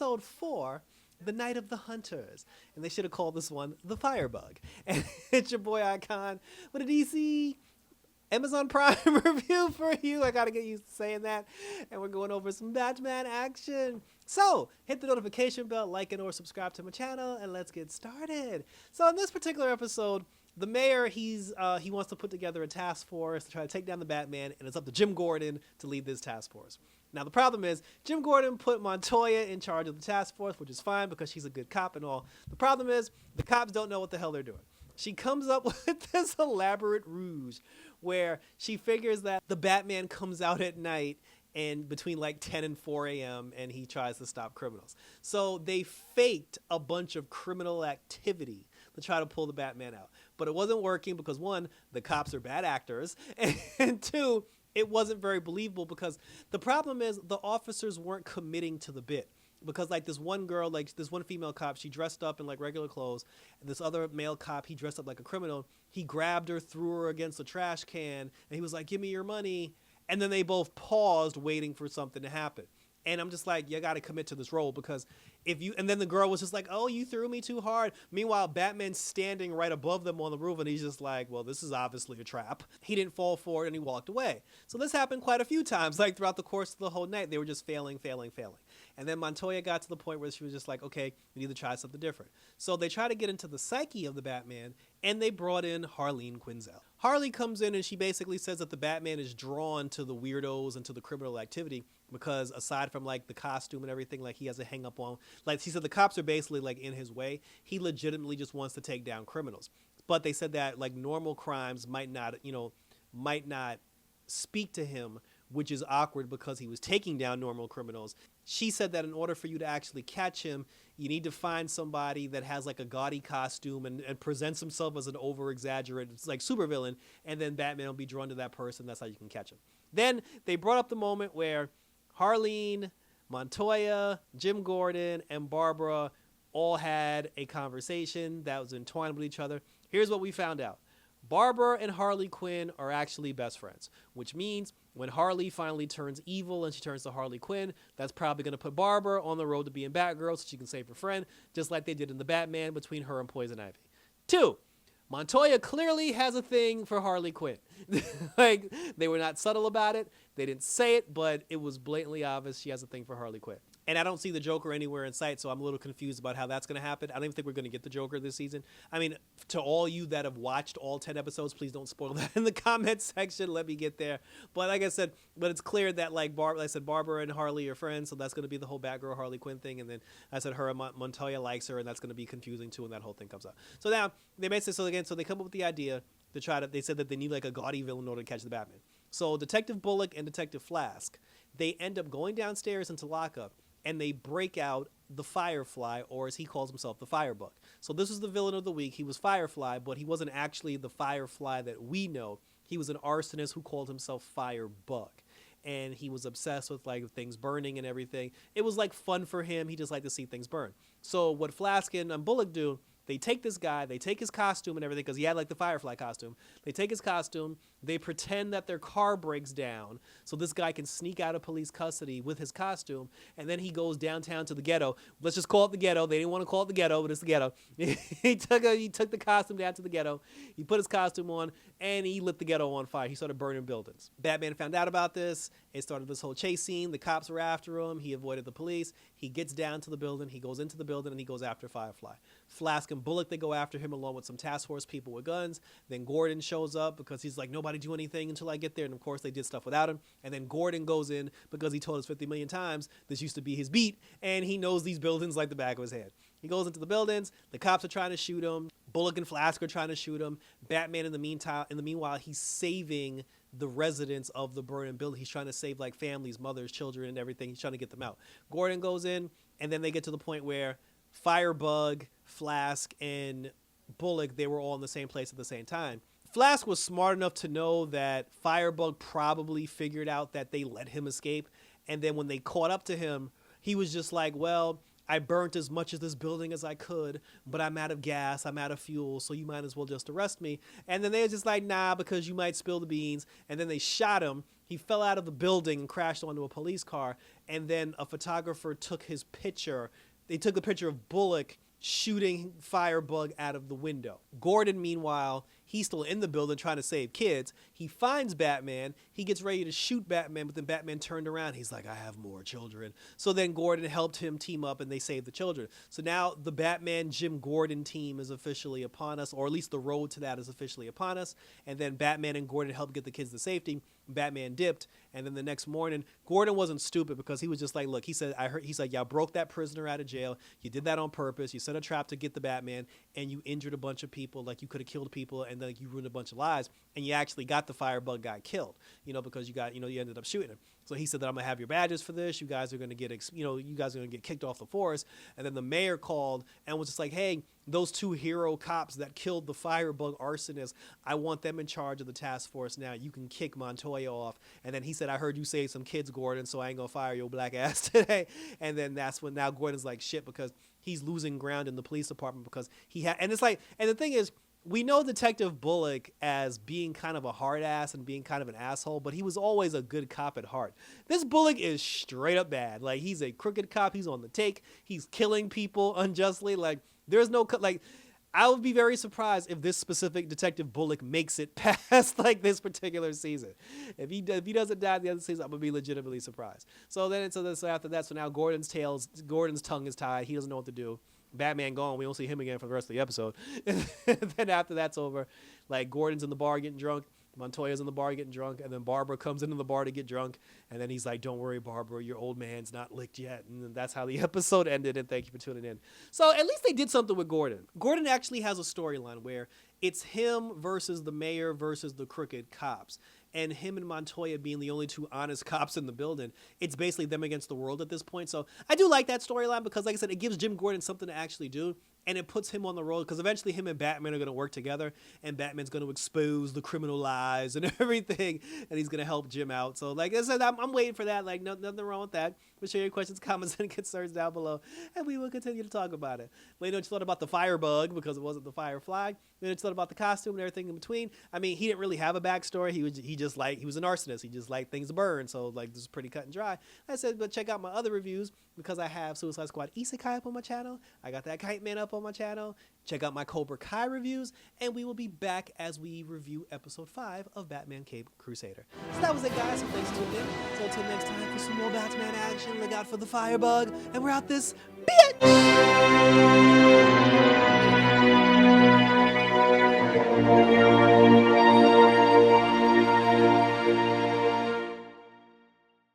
episode 4, The Night of the Hunters. And they should have called this one The Firebug. And it's your boy Icon with a DC Amazon Prime review for you. I gotta get used to saying that. And we're going over some Batman action. So, hit the notification bell, like and or subscribe to my channel, and let's get started. So in this particular episode, the mayor, he wants to put together a task force to try to take down the Batman, and it's up to Jim Gordon to lead this task force. Now, the problem is, Jim Gordon put Montoya in charge of the task force, which is fine because she's a good cop and all. The problem is, the cops don't know what the hell they're doing. She comes up with this elaborate ruse where she figures that the Batman comes out at night and between like 10 and 4 a.m. and he tries to stop criminals. So they faked a bunch of criminal activity to try to pull the Batman out. But it wasn't working because, one, the cops are bad actors, and two, it wasn't very believable because the problem is the officers weren't committing to the bit. Because like this one girl, like this one female cop, she dressed up in like regular clothes, and this other male cop, he dressed up like a criminal. He grabbed her, threw her against a trash can, and he was like, "Give me your money." And then they both paused waiting for something to happen. And I'm just like, you got to commit to this role because if you, and then the girl was just like, "Oh, you threw me too hard." Meanwhile, Batman's standing right above them on the roof and he's just like, "Well, this is obviously a trap." He didn't fall for it and he walked away. So this happened quite a few times, like throughout the course of the whole night. They were just failing. And then Montoya got to the point where she was just like, "Okay, we need to try something different." So they try to get into the psyche of the Batman and they brought in Harleen Quinzel. Harley comes in and she basically says that the Batman is drawn to the weirdos and to the criminal activity because aside from like the costume and everything, like he has a hang up on, like she said, the cops are basically like in his way. He legitimately just wants to take down criminals. But they said that like normal crimes might not speak to him, which is awkward because he was taking down normal criminals. She said that in order for you to actually catch him, you need to find somebody that has like a gaudy costume and presents himself as an over-exaggerated like supervillain, and then Batman will be drawn to that person. That's how you can catch him. Then they brought up the moment where Harleen, Montoya, Jim Gordon, and Barbara all had a conversation that was entwined with each other. Here's what we found out. Barbara and Harley Quinn are actually best friends, which means when Harley finally turns evil and she turns to Harley Quinn, that's probably going to put Barbara on the road to being Batgirl so she can save her friend, just like they did in the Batman between her and Poison Ivy. 2, Montoya clearly has a thing for Harley Quinn. Like, they were not subtle about it. They didn't say it, but it was blatantly obvious she has a thing for Harley Quinn. And I don't see the Joker anywhere in sight, so I'm a little confused about how that's going to happen. I don't even think we're going to get the Joker this season. I mean, to all you that have watched all 10 episodes, please don't spoil that in the comment section. Let me get there. But like I said, but it's clear that like Barbara and Harley are friends, so that's going to be the whole Batgirl Harley Quinn thing. And then I said her and Montoya likes her, and that's going to be confusing too when that whole thing comes out. So now they basically so they come up with the idea to try to. They said that they need like a gaudy villain in order to catch the Batman. So Detective Bullock and Detective Flask, they end up going downstairs into lockup. And they break out the Firefly, or as he calls himself, the Firebug. So this is the villain of the week. He was Firefly, but he wasn't actually the Firefly that we know. He was an arsonist who called himself Firebug. And he was obsessed with like things burning and everything. It was like fun for him. He just liked to see things burn. So what Flask and Bullock do, they take this guy, they take his costume and everything, because he had like the Firefly costume. They take his costume, they pretend that their car breaks down so this guy can sneak out of police custody with his costume, and then he goes downtown to the ghetto. Let's just call it the ghetto. They didn't want to call it the ghetto, but it's the ghetto. He took the costume down to the ghetto, he put his costume on, and he lit the ghetto on fire. He started burning buildings. Batman found out about this. It started this whole chase scene. The cops were after him. He avoided the police. He gets down to the building. He goes into the building, and he goes after Firefly. Flask and Bullock, they go after him along with some task force people with guns. Then Gordon shows up because he's like, nobody do anything until I get there. And of course they did stuff without him. And then Gordon goes in because he told us 50 million times this used to be his beat, and he knows these buildings like the back of his head. He goes into the buildings. The cops are trying to shoot him. Bullock and Flask are trying to shoot him. Batman in the meanwhile, he's saving the residents of the burning building. He's trying to save like families, mothers, children, and everything. He's trying to get them out. Gordon goes in, and then they get to the point where Firebug, Flask, and Bullock, they were all in the same place at the same time. Flask was smart enough to know that Firebug probably figured out that they let him escape. And then when they caught up to him, he was just like, well, I burnt as much of this building as I could, but I'm out of gas, I'm out of fuel, so you might as well just arrest me. And then they were just like, nah, because you might spill the beans. And then they shot him. He fell out of the building and crashed onto a police car. And then a photographer took his picture. They took a picture of Bullock shooting Firebug out of the window. Gordon, meanwhile, he's still in the building trying to save kids. He finds Batman. He gets ready to shoot Batman, but then Batman turned around. He's like, I have more children. So then Gordon helped him team up, and they saved the children. So now the Batman Jim Gordon team is officially upon us, or at least the road to that is officially upon us. And then Batman and Gordon helped get the kids to safety. Batman dipped, and then the next morning, Gordon wasn't stupid because he was just like, look, he said, he's like, y'all broke that prisoner out of jail. You did that on purpose. You set a trap to get the Batman, and you injured a bunch of people. Like, you could have killed people, and then like, you ruined a bunch of lives, and you actually got the Firebug guy killed, because you ended up shooting him. So he said that I'm gonna have your badges for this. You guys are gonna get, you guys are gonna get kicked off the force. And then the mayor called and was just like, hey, those 2 hero cops that killed the Firebug arsonist, I want them in charge of the task force now. You can kick Montoya off. And then he said, I heard you save some kids, Gordon, so I ain't gonna fire your black ass today. And then that's when now Gordon's like, shit, because he's losing ground in the police department because he had, and it's like, and the thing is, we know Detective Bullock as being kind of a hard ass and being kind of an asshole, but he was always a good cop at heart. This Bullock is straight up bad. Like, he's a crooked cop. He's on the take. He's killing people unjustly. Like, there's no, like, I would be very surprised if this specific Detective Bullock makes it past, like, this particular season. If he doesn't die in the other season, I'm going to be legitimately surprised. So after that, so now Gordon's tongue is tied. He doesn't know what to do. Batman gone. We don't see him again for the rest of the episode. And then after that's over, like, Gordon's in the bar getting drunk. Montoya's in the bar getting drunk. And then Barbara comes into the bar to get drunk. And then he's like, don't worry, Barbara, your old man's not licked yet. And then that's how the episode ended. And thank you for tuning in. So at least they did something with Gordon. Gordon actually has a storyline where it's him versus the mayor versus the crooked cops. And him and Montoya being the only 2 honest cops in the building, it's basically them against the world at this point. So I do like that storyline because, like I said, it gives Jim Gordon something to actually do. And it puts him on the road because eventually him and Batman are going to work together, and Batman's going to expose the criminal lies and everything, and he's going to help Jim out. So, like I said, I'm waiting for that. Like, nothing wrong with that. But share your questions, comments, and concerns down below, and we will continue to talk about it. Let me know what you thought about the Firebug because it wasn't the Firefly. Let me know what you thought about the costume and everything in between. I mean, he didn't really have a backstory. He was an arsonist. He just liked things to burn. So, like, this is pretty cut and dry. Like I said, but check out my other reviews because I have Suicide Squad Isekai up on my channel. I got that Kite Man up on my channel. Check out my Cobra Kai reviews, and we will be back as we review episode 5 of Batman Cape Crusader. So that was it, guys. So thanks for tuning in. So until next time, for some more Batman action, look out for the Firebug, and we're out this bitch!